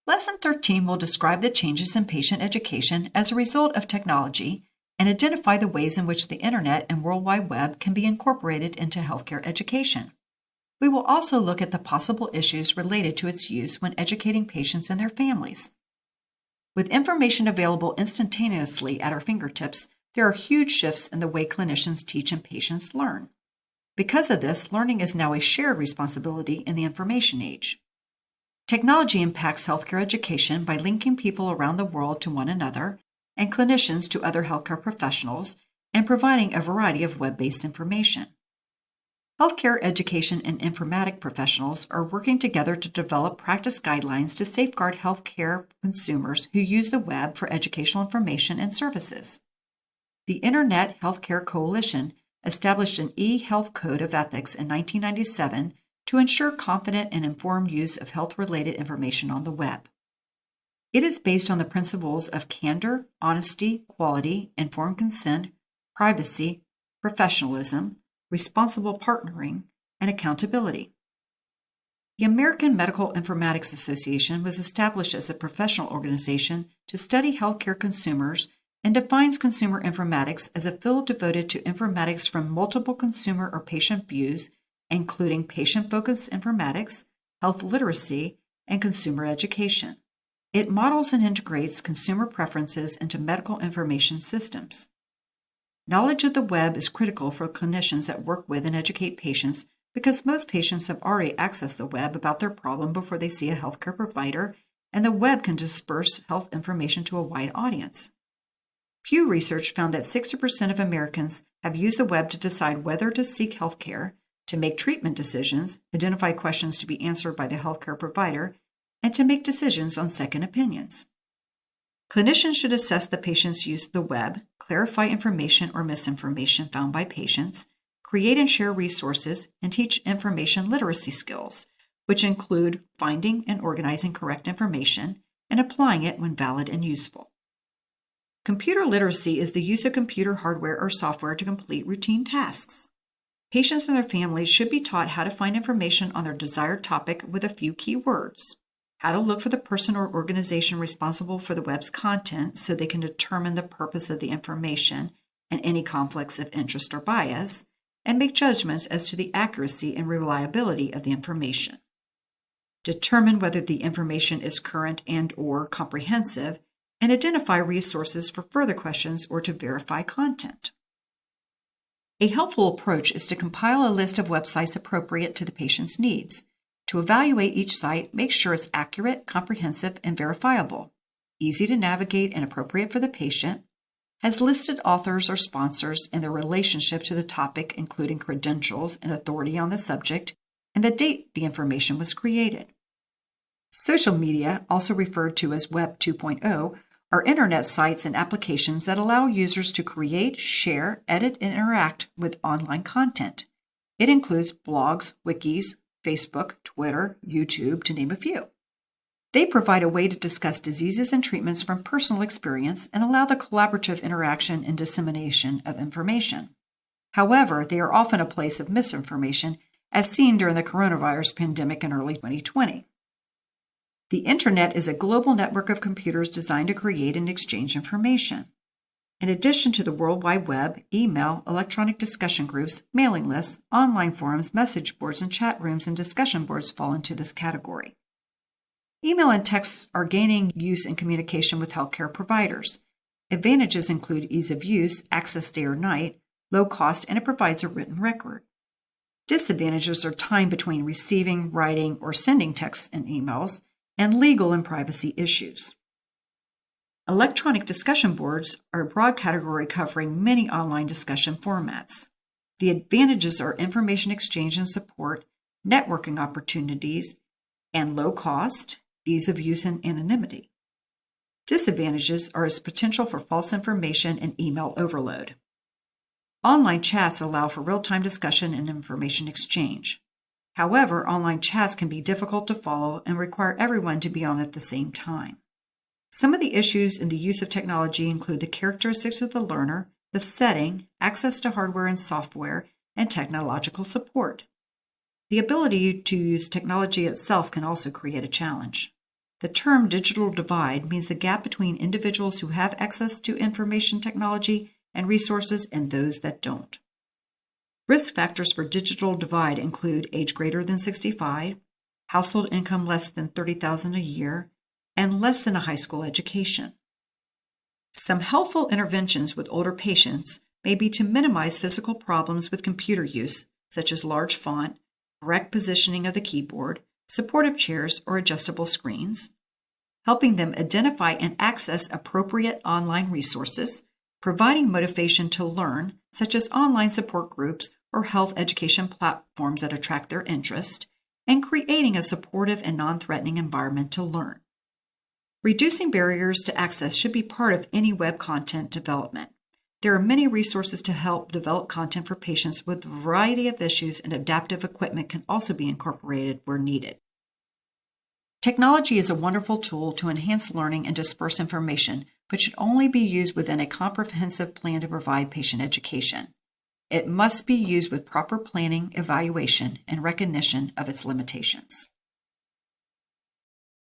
Lesson 13 will describe the changes in patient education as a result of technology and identify the ways in which the Internet and World Wide Web can be incorporated into healthcare education. We will also look at the possible issues related to its use when educating patients and their families. With information available instantaneously at our fingertips, there are huge shifts in the way clinicians teach and patients learn. Because of this, learning is now a shared responsibility in the information age. Technology impacts healthcare education by linking people around the world to one another and clinicians to other healthcare professionals and providing a variety of web-based information. Healthcare education and informatic professionals are working together to develop practice guidelines to safeguard healthcare consumers who use the web for educational information and services. The Internet Healthcare Coalition established an e-health code of ethics in 1997 to ensure confident and informed use of health-related information on the web. It is based on the principles of candor, honesty, quality, informed consent, privacy, professionalism, responsible partnering, and accountability. The American Medical Informatics Association was established as a professional organization to study healthcare consumers and defines consumer informatics as a field devoted to informatics from multiple consumer or patient views, including patient-focused informatics, health literacy, and consumer education. It models and integrates consumer preferences into medical information systems. Knowledge of the web is critical for clinicians that work with and educate patients because most patients have already accessed the web about their problem before they see a healthcare provider, and the web can disperse health information to a wide audience. Pew Research found that 60% of Americans have used the web to decide whether to seek healthcare, to make treatment decisions, identify questions to be answered by the healthcare provider, and to make decisions on second opinions. Clinicians should assess the patient's use of the web, clarify information or misinformation found by patients, create and share resources, and teach information literacy skills, which include finding and organizing correct information and applying it when valid and useful. Computer literacy is the use of computer hardware or software to complete routine tasks. Patients and their families should be taught how to find information on their desired topic with a few key words, how to look for the person or organization responsible for the web's content so they can determine the purpose of the information and any conflicts of interest or bias, and make judgments as to the accuracy and reliability of the information. Determine whether the information is current and/or comprehensive, and identify resources for further questions or to verify content. A helpful approach is to compile a list of websites appropriate to the patient's needs. To evaluate each site, make sure it's accurate, comprehensive, and verifiable, easy to navigate and appropriate for the patient, has listed authors or sponsors and their relationship to the topic, including credentials and authority on the subject, and the date the information was created. Social media, also referred to as Web 2.0, are internet sites and applications that allow users to create, share, edit, and interact with online content. It includes blogs, wikis, Facebook, Twitter, YouTube, to name a few. They provide a way to discuss diseases and treatments from personal experience and allow the collaborative interaction and dissemination of information. However, they are often a place of misinformation, as seen during the coronavirus pandemic in early 2020. The Internet is a global network of computers designed to create and exchange information. In addition to the World Wide Web, email, electronic discussion groups, mailing lists, online forums, message boards, and chat rooms and discussion boards fall into this category. Email and texts are gaining use in communication with healthcare providers. Advantages include ease of use, access day or night, low cost, and it provides a written record. Disadvantages are time between receiving, writing, or sending texts and emails, and legal and privacy issues. Electronic discussion boards are a broad category covering many online discussion formats. The advantages are information exchange and support, networking opportunities, and low cost, ease of use, and anonymity. Disadvantages are its potential for false information and email overload. Online chats allow for real-time discussion and information exchange. However, online chats can be difficult to follow and require everyone to be on at the same time. Some of the issues in the use of technology include the characteristics of the learner, the setting, access to hardware and software, and technological support. The ability to use technology itself can also create a challenge. The term digital divide means the gap between individuals who have access to information technology and resources and those that don't. Risk factors for digital divide include age greater than 65, household income less than $30,000 a year, and less than a high school education. Some helpful interventions with older patients may be to minimize physical problems with computer use, such as large font, correct positioning of the keyboard, supportive chairs, or adjustable screens, helping them identify and access appropriate online resources, providing motivation to learn, such as online support groups or health education platforms that attract their interest, and creating a supportive and non-threatening environment to learn. Reducing barriers to access should be part of any web content development. There are many resources to help develop content for patients with a variety of issues, and adaptive equipment can also be incorporated where needed. Technology is a wonderful tool to enhance learning and disperse information, but should only be used within a comprehensive plan to provide patient education. It must be used with proper planning, evaluation, and recognition of its limitations.